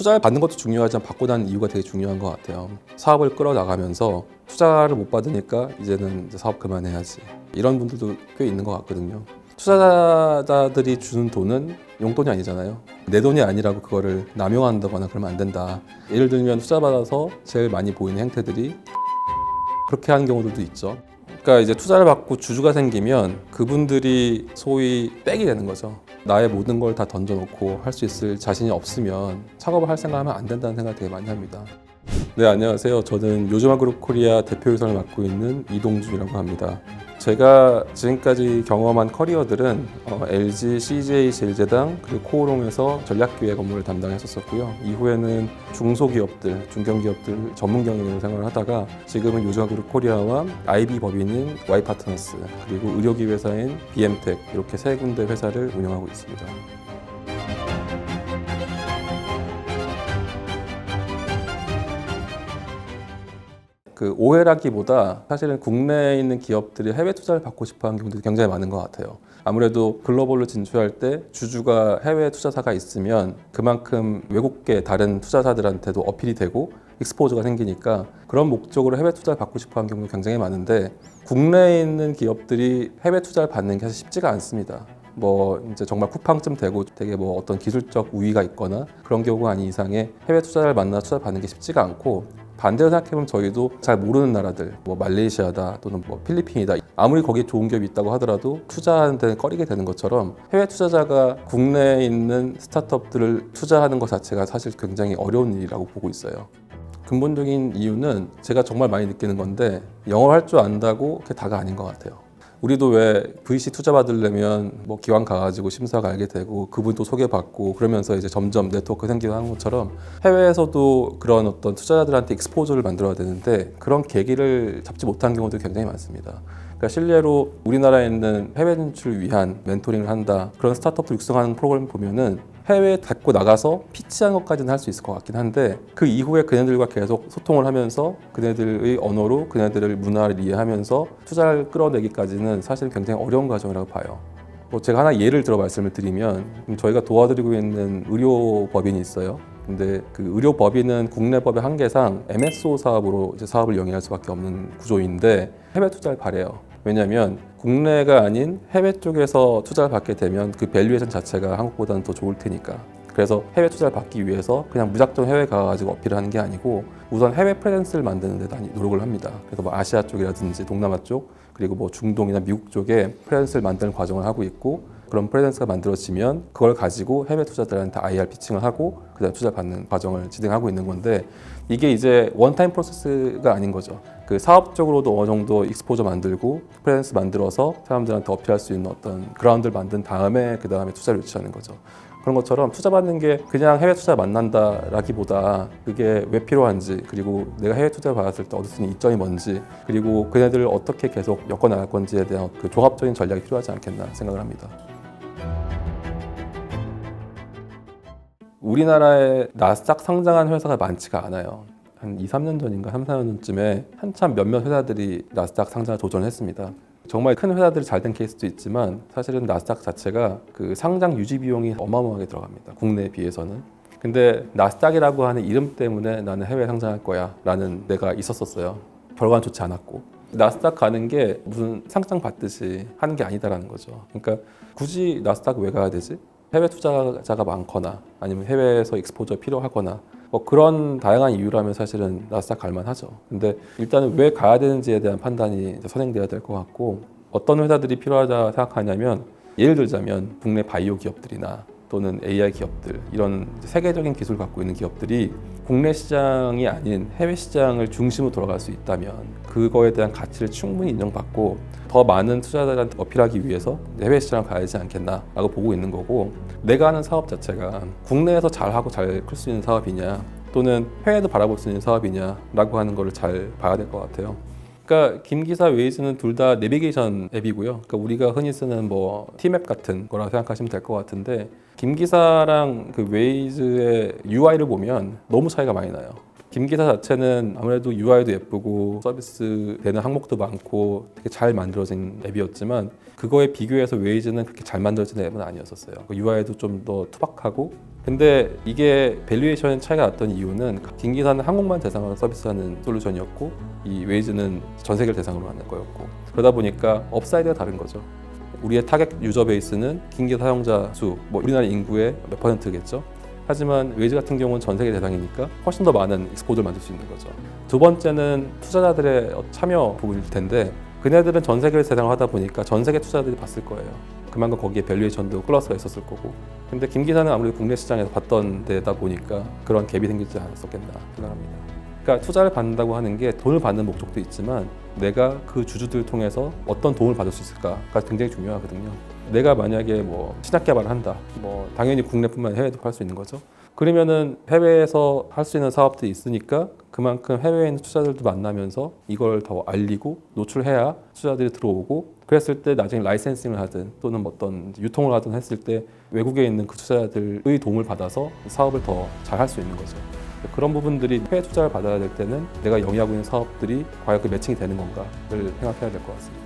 투자를 받는 것도 중요하지만 받고 나는 이유가 되게 중요한 것 같아요. 사업을 끌어나가면서 투자를 못 받으니까 이제는 이제 사업 그만해야지. 이런 분들도 꽤 있는 것 같거든요. 투자자들이 주는 돈은 용돈이 아니잖아요. 내 돈이 아니라고 그거를 남용한다거나 그러면 안 된다. 예를 들면 투자 받아서 제일 많이 보이는 행태들이 그렇게 하는 경우들도 있죠. 그러니까 이제 투자를 받고 주주가 생기면 그분들이 소위 백이 되는 거죠. 나의 모든 걸 다 던져놓고 할 수 있을 자신이 없으면 창업을 할 생각하면 안 된다는 생각을 되게 많이 합니다. 네, 안녕하세요. 저는 요즘화그룹 코리아 대표이사를 맡고 있는 이동준이라고 합니다. 제가 지금까지 경험한 커리어들은 LG, CJ 제일제당 그리고 코오롱에서 전략기획 업무를 담당했었고요. 이후에는 중소기업들, 중견기업들 전문 경영으로 생활을 하다가 지금은 요즘화그룹 코리아와 IB 법인인 Y파트너스 그리고 의료기 회사인 BM텍 이렇게 세 군데 회사를 운영하고 있습니다. 그 오해라기보다 사실은 국내에 있는 기업들이 해외 투자를 받고 싶어하는 경우들이 굉장히 많은 것 같아요. 아무래도 글로벌로 진출할 때 주주가 해외 투자사가 있으면 그만큼 외국계 다른 투자자들한테도 어필이 되고 익스포저가 생기니까 그런 목적으로 해외 투자를 받고 싶어하는 경우가 굉장히 많은데 국내에 있는 기업들이 해외 투자를 받는 게 사실 쉽지가 않습니다. 뭐 이제 정말 쿠팡쯤 되고 되게 뭐 어떤 기술적 우위가 있거나 그런 경우가 아닌 이상에 해외 투자를 만나 투자 받는 게 쉽지가 않고 반대로 생각해보면 저희도 잘 모르는 나라들 뭐 말레이시아다 또는 뭐 필리핀이다 아무리 거기에 좋은 기업이 있다고 하더라도 투자하는 데는 꺼리게 되는 것처럼 해외 투자자가 국내에 있는 스타트업들을 투자하는 것 자체가 사실 굉장히 어려운 일이라고 보고 있어요. 근본적인 이유는 제가 정말 많이 느끼는 건데 영어를 할 줄 안다고 그게 다가 아닌 것 같아요. 우리도 왜 VC 투자 받으려면 뭐 기관 가가지고 심사 가게 되고 그분도 소개받고 그러면서 이제 점점 네트워크 생기고 하는 것처럼 해외에서도 그런 어떤 투자자들한테 익스포저를 만들어야 되는데 그런 계기를 잡지 못한 경우도 굉장히 많습니다. 그러니까 실례로 우리나라에 있는 해외 진출을 위한 멘토링을 한다 그런 스타트업들 육성하는 프로그램 보면은 해외에 데리고 나가서 피치하는 것까지는 할 수 있을 것 같긴 한데 그 이후에 그네들과 계속 소통을 하면서 그네들의 언어로 그네들의 문화를 이해하면서 투자를 끌어내기까지는 사실 굉장히 어려운 과정이라고 봐요. 뭐 제가 하나 예를 들어 말씀을 드리면 저희가 도와드리고 있는 의료법인이 있어요. 근데 그 의료법인은 국내 법의 한계상 MSO 사업으로 이제 사업을 영위할 수밖에 없는 구조인데 해외 투자를 바래요. 왜냐하면 국내가 아닌 해외 쪽에서 투자를 받게 되면 그 밸류에이션 자체가 한국보다는 더 좋을 테니까. 그래서 해외 투자를 받기 위해서 그냥 무작정 해외 가가지고 어필을 하는 게 아니고 우선 해외 프레젠스를 만드는 데 많이 노력을 합니다. 그래서 뭐 아시아 쪽이라든지 동남아 쪽 그리고 뭐 중동이나 미국 쪽에 프레젠스를 만드는 과정을 하고 있고 그런 프레젠스가 만들어지면 그걸 가지고 해외 투자들한테 IR 피칭을 하고 그다음 투자 받는 과정을 진행하고 있는 건데 이게 이제 원타임 프로세스가 아닌 거죠. 그 사업적으로도 어느 정도 익스포저 만들고 프레젠스 만들어서 사람들한테 어필할 수 있는 어떤 그라운드를 만든 다음에 그 다음에 투자를 유치하는 거죠. 그런 것처럼 투자 받는 게 그냥 해외 투자 만난다라기보다 그게 왜 필요한지 그리고 내가 해외 투자 받았을 때 얻을 수 있는 이점이 뭔지 그리고 그네들을 어떻게 계속 엮어 나갈 건지에 대한 그 종합적인 전략이 필요하지 않겠나 생각을 합니다. 우리나라에 나스닥 상장한 회사가 많지가 않아요. 한 2, 3년 전인가 3, 4년 전쯤에 한참 몇몇 회사들이 나스닥 상장을 도전했습니다. 정말 큰 회사들이 잘 된 케이스도 있지만 사실은 나스닥 자체가 그 상장 유지 비용이 어마어마하게 들어갑니다. 국내에 비해서는. 근데 나스닥이라고 하는 이름 때문에 나는 해외 상장할 거야 라는 데가 있었어요. 결과는 좋지 않았고. 나스닥 가는 게 무슨 상장 받듯이 하는 게 아니다라는 거죠. 그러니까 굳이 나스닥 왜 가야 되지? 해외 투자자가 많거나 아니면 해외에서 익스포저 필요하거나 뭐 그런 다양한 이유라면 사실은 나스닥 갈만하죠. 근데 일단은 왜 가야 되는지에 대한 판단이 선행돼야 될 것 같고 어떤 회사들이 필요하다 생각하냐면 예를 들자면 국내 바이오 기업들이나 또는 AI 기업들 이런 세계적인 기술을 갖고 있는 기업들이 국내 시장이 아닌 해외 시장을 중심으로 돌아갈 수 있다면 그거에 대한 가치를 충분히 인정받고 더 많은 투자자들한테 어필하기 위해서 해외 시장을 가야 되지 않겠나라고 보고 있는 거고 내가 하는 사업 자체가 국내에서 잘하고 잘 클 수 있는 사업이냐 또는 해외도 바라볼 수 있는 사업이냐라고 하는 거를 잘 봐야 될 것 같아요. 그러니까 김기사 웨이즈는 둘 다 내비게이션 앱이고요. 그러니까 우리가 흔히 쓰는 뭐 T맵 같은 거라 생각하시면 될 것 같은데 김기사랑 그 웨이즈의 UI를 보면 너무 차이가 많이 나요. 김기사 자체는 아무래도 UI도 예쁘고 서비스 되는 항목도 많고 되게 잘 만들어진 앱이었지만 그거에 비교해서 웨이즈는 그렇게 잘 만들어진 앱은 아니었었어요. UI도 좀 더 투박하고 근데 이게 밸류에이션 차이가 났던 이유는 김기사는 한국만 대상으로 서비스하는 솔루션이었고 이 웨이즈는 전 세계를 대상으로 하는 거였고 그러다 보니까 업사이드가 다른 거죠. 우리의 타겟 유저 베이스는 김기사 사용자 수, 우리나라 인구의 몇 %겠죠. 하지만 웨이즈 같은 경우는 전 세계 대상이니까 훨씬 더 많은 익스포즈를 만들 수 있는 거죠. 두 번째는 투자자들의 참여 부분일 텐데 그네들은 전 세계를 대상으로 하다 보니까 전 세계 투자자들이 봤을 거예요. 그만큼 거기에 밸류에이션도 플러스가 있었을 거고. 근데 김기사는 아무래도 국내 시장에서 봤던 데다 보니까 그런 갭이 생기지 않았었겠나 생각합니다. 그러니까 투자를 받는다고 하는 게 돈을 받는 목적도 있지만 내가 그 주주들을 통해서 어떤 도움을 받을 수 있을까가 굉장히 중요하거든요. 내가 만약에 신약 개발을 한다. 당연히 국내뿐만 아니라 해외도 할 수 있는 거죠. 그러면은 해외에서 할 수 있는 사업들이 있으니까 그만큼 해외에 있는 투자자들도 만나면서 이걸 더 알리고 노출해야 투자자들이 들어오고 그랬을 때 나중에 라이센싱을 하든 또는 어떤 유통을 하든 했을 때 외국에 있는 그 투자자들의 도움을 받아서 사업을 더 잘 할 수 있는 거죠. 그런 부분들이 해외 투자를 받아야 될 때는 내가 영위하고 있는 사업들이 과연 그 매칭이 되는 건가를 생각해야 될 것 같습니다.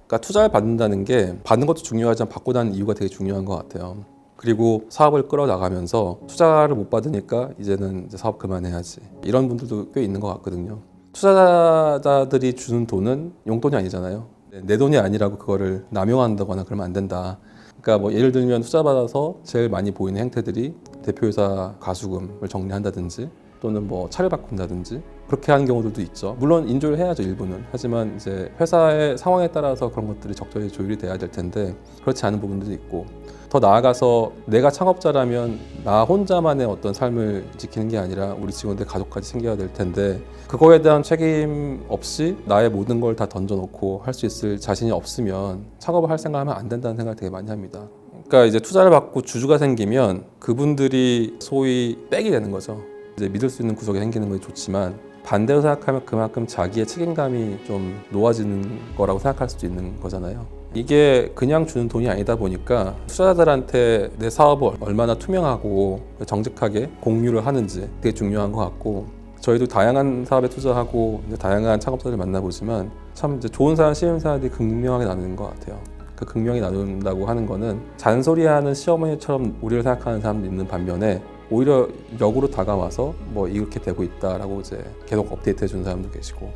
그러니까 투자를 받는다는 게 받는 것도 중요하지만 받고 나는 이유가 되게 중요한 것 같아요. 그리고 사업을 끌어나가면서 투자를 못 받으니까 이제는 사업 그만해야지 이런 분들도 꽤 있는 것 같거든요. 투자자들이 주는 돈은 용돈이 아니잖아요. 내 돈이 아니라고 그거를 남용한다거나 그러면 안 된다. 그러니까 예를 들면 투자 받아서 제일 많이 보이는 행태들이 대표이사 가수금을 정리한다든지 또는 차를 바꾼다든지 그렇게 하는 경우들도 있죠. 물론 인조를 해야죠, 일부는. 하지만 이제 회사의 상황에 따라서 그런 것들이 적절히 조율이 돼야 될 텐데 그렇지 않은 부분들도 있고 더 나아가서 내가 창업자라면 나 혼자만의 어떤 삶을 지키는 게 아니라 우리 직원들 가족까지 챙겨야 될 텐데 그거에 대한 책임 없이 나의 모든 걸 다 던져놓고 할 수 있을 자신이 없으면 창업을 할 생각하면 안 된다는 생각을 되게 많이 합니다. 그러니까 이제 투자를 받고 주주가 생기면 그분들이 소위 백이 되는 거죠. 이제 믿을 수 있는 구석이 생기는 건 좋지만 반대로 생각하면 그만큼 자기의 책임감이 좀 놓아지는 거라고 생각할 수도 있는 거잖아요. 이게 그냥 주는 돈이 아니다 보니까 투자자들한테 내 사업을 얼마나 투명하고 정직하게 공유를 하는지 되게 중요한 것 같고 저희도 다양한 사업에 투자하고 다양한 창업자를 만나보지만 참 이제 좋은 사람, 쉬운 사람들이 극명하게 나누는 것 같아요. 그 극명히 나눈다고 하는 거는 잔소리하는 시어머니처럼 우리를 생각하는 사람도 있는 반면에 오히려 역으로 다가와서 이렇게 되고 있다라고 이제 계속 업데이트 해주는 사람도 계시고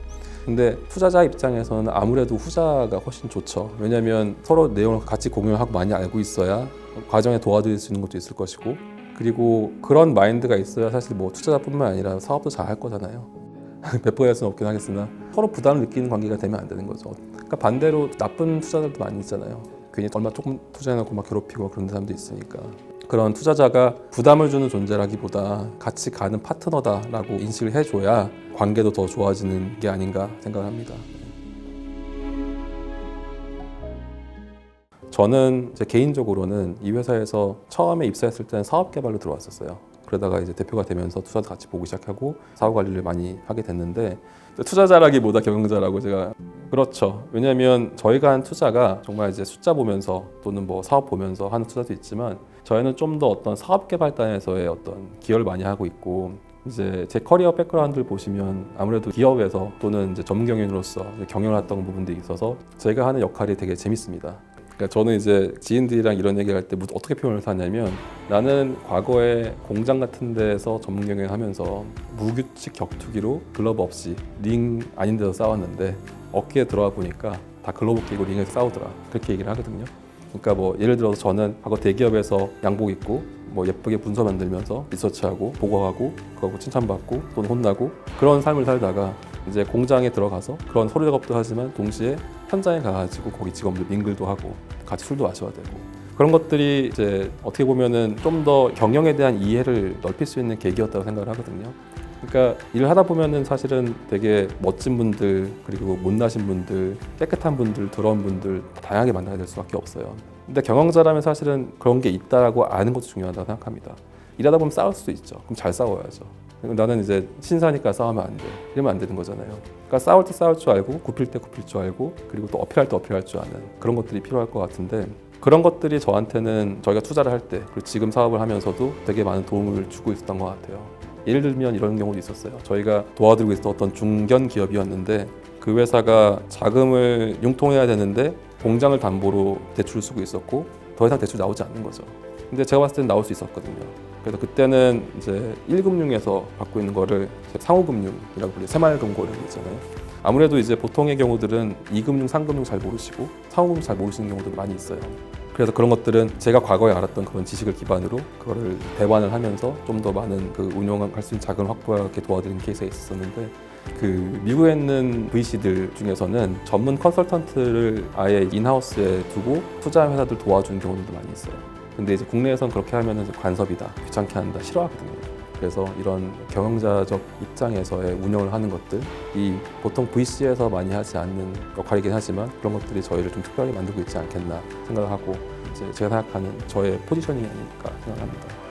근데 투자자 입장에서는 아무래도 후자가 훨씬 좋죠. 왜냐하면 서로 내용을 같이 공유하고 많이 알고 있어야 과정에 도와드릴 수 있는 것도 있을 것이고 그리고 그런 마인드가 있어야 사실 투자자뿐만 아니라 사업도 잘 할 거잖아요. 100%할 수는 없긴 하겠으나 서로 부담을 느끼는 관계가 되면 안 되는 거죠. 그러니까 반대로 나쁜 투자자들도 많이 있잖아요. 괜히 얼마 조금 투자해놓고 막 괴롭히고 그런 사람도 있으니까 그런 투자자가 부담을 주는 존재라기보다 같이 가는 파트너다라고 인식을 해줘야 관계도 더 좋아지는 게 아닌가 생각합니다. 저는 이제 개인적으로는 이 회사에서 처음에 입사했을 때는 사업 개발로 들어왔었어요. 그러다가 이제 대표가 되면서 투자도 같이 보기 시작하고 사업 관리를 많이 하게 됐는데 투자자라기보다 경영자라고 제가 그렇죠. 왜냐하면 저희가 한 투자가 정말 이제 숫자 보면서 또는 사업 보면서 하는 투자도 있지만 저희는 좀 더 어떤 사업 개발단에서의 어떤 기여를 많이 하고 있고 이제 제 커리어 백그라운드를 보시면 아무래도 기업에서 또는 이제 전문 경영인으로서 경영을 했던 부분들이 있어서 저희가 하는 역할이 되게 재밌습니다. 그러니까 저는 이제 지인들이랑 이런 얘기할 때 어떻게 표현을 하냐면 나는 과거에 공장 같은 데서 전문 경영을 하면서 무규칙 격투기로 글러브 없이 링 아닌 데서 싸웠는데 어깨에 들어와 보니까 다 글러브 끼고 링에서 싸우더라 그렇게 얘기를 하거든요. 그러니까 예를 들어서 저는 과거 대기업에서 양복 입고 예쁘게 문서 만들면서 리서치하고 보고하고 그거하고 칭찬받고 또는 혼나고 그런 삶을 살다가 이제 공장에 들어가서 그런 서류 작업도 하지만 동시에 현장에 가가지고 거기 직원들 밍글도 하고 같이 술도 마셔야 되고 그런 것들이 이제 어떻게 보면은 좀 더 경영에 대한 이해를 넓힐 수 있는 계기였다고 생각을 하거든요. 그러니까 일을 하다 보면은 사실은 되게 멋진 분들 그리고 못나신 분들 깨끗한 분들 더러운 분들 다양하게 만나게 될 수밖에 없어요. 근데 경영자라면 사실은 그런 게 있다라고 아는 것도 중요하다고 생각합니다. 일하다 보면 싸울 수도 있죠. 그럼 잘 싸워야죠. 나는 이제 신사니까 싸우면 안 돼. 이러면 안 되는 거잖아요. 그러니까 싸울 때 싸울 줄 알고 굽힐 때 굽힐 줄 알고 그리고 또 어필할 때 어필할 줄 아는 그런 것들이 필요할 것 같은데 그런 것들이 저한테는 저희가 투자를 할 때 그리고 지금 사업을 하면서도 되게 많은 도움을 주고 있었던 것 같아요. 예를 들면 이런 경우도 있었어요. 저희가 도와드리고 있었던 어떤 중견 기업이었는데 그 회사가 자금을 융통해야 되는데 공장을 담보로 대출을 쓰고 있었고 더 이상 대출이 나오지 않는 거죠. 근데 제가 봤을 때는 나올 수 있었거든요. 그래서 그때는 이제 1금융에서 받고 있는 거를 상호금융이라고 불려요. 새마을금고 이런 게 있잖아요. 아무래도 이제 보통의 경우들은 2금융, 3금융 잘 모르시고 상호금융 잘 모르시는 경우도 많이 있어요. 그래서 그런 것들은 제가 과거에 알았던 그런 지식을 기반으로 그거를 대관을 하면서 좀 더 많은 그 운용할 수 있는 자금을 확보하게 도와드린 케이스가 있었는데, 그 미국에 있는 VC들 중에서는 전문 컨설턴트를 아예 인하우스에 두고 투자 회사들 도와주는 경우들도 많이 있어요. 근데 이제 국내에선 그렇게 하면은 간섭이다, 귀찮게 한다, 싫어하거든요. 그래서 이런 경영자적 입장에서의 운영을 하는 것들이 보통 VC에서 많이 하지 않는 역할이긴 하지만 그런 것들이 저희를 좀 특별히 만들고 있지 않겠나 생각을 하고, 이제 제가 생각하는 저의 포지셔닝이 아닐까 생각합니다.